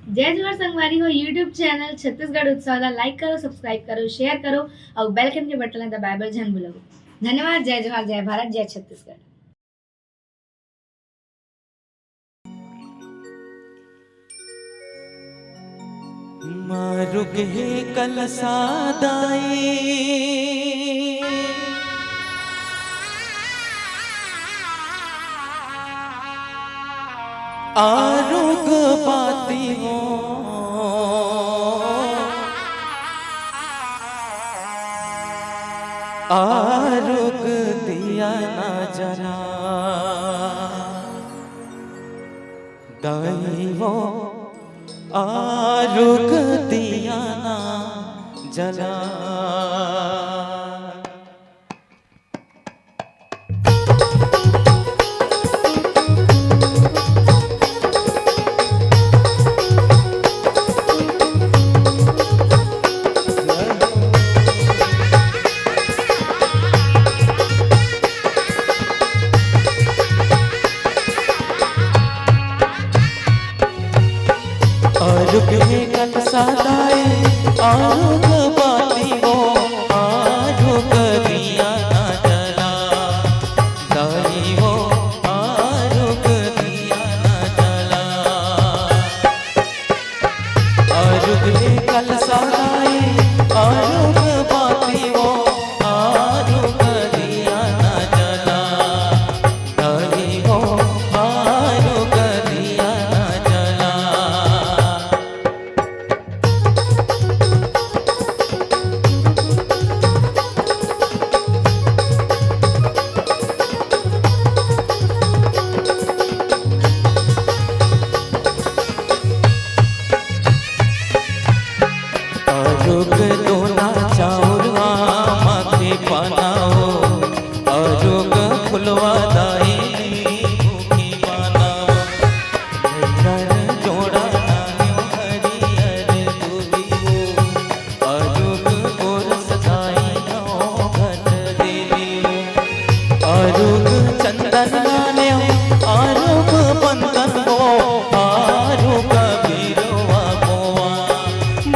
जय जोहर संगवारी हो यूट्यूब चैनल छत्तीसगढ़ उत्सव ला लाइक करो, सब्सक्राइब करो, शेयर करो और बेल आइकन के बटन ला दबाए झन भूलो। धन्यवाद। जय जोहर, जय भारत, जय छत्तीसगढ़। मारुग हे कलसादाई आरुग पाती हो आरुग दिया ना जला दाई हो आरुग दिया ना जला। आरुग हे कलसादाई आरुग बाती हो आरुग दिया ना जला दाई हो आरुग दिया ना जला। आरुग हे कलसादाई आरुग बाती हो आरुग दिया ना जला दाई हो आरुग दिया ना जला। आरुग दोना चाउर माथे पानाओ आरुग फुलवा दाई भूखी पानाओ घर जोड़ा नान्यो हरियर दूबियो आरुग गोरस दाई नौ घट देलियो आरुग चंदन नान्यो आरुग बंदन हो आरुग बीरवा बोआ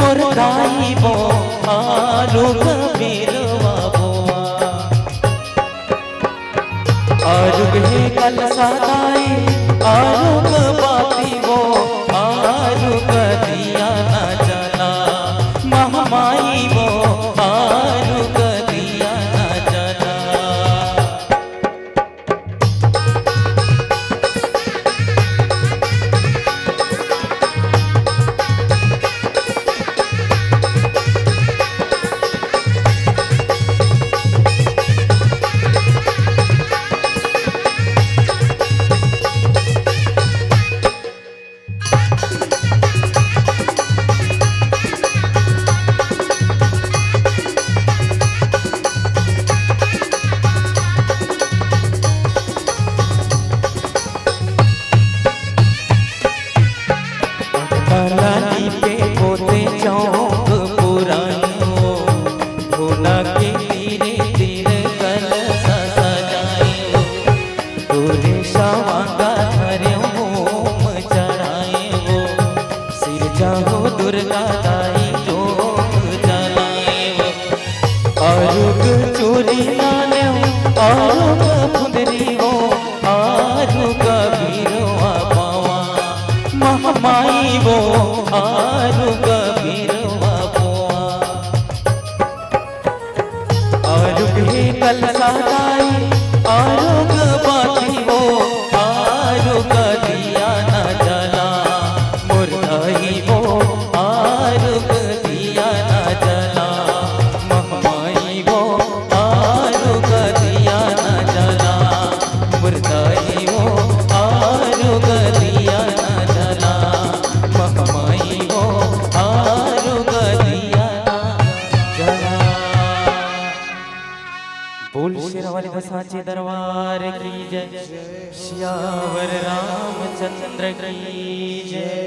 मोर दाई बो आरुग बीरवा बोआ। आरुग हे कलसादाई आरुग बाती वो आरुग दिया ना जला महामाई वो आरुग दिया ना जला। लाली पे पोते चौक पुरायो भोला के तीरे तीरे कलसा सजायो तोरे शावांगा धर्यो मोम चढ़ायो सिर जाहो दुर्गा दाई जोग जलायो। आरुग चोरी नान्यो आरुग फुंदरी हो आरुग बीरवा पावा महामाई वो आरुग बीरवा बोआ। आरुग हे कलसादाई आरुग बाती वो आरुग दिया ना जला मोर दाई वो आरुग दिया ना जला महामाई वो आरुग दिया ना जला मोर दाई वो आरुग दिया ना जला महामाई वो आरुग दिया ना जला। बोल शेरवाली साचे दरबार की जय सियावर रामचंद्र की जय।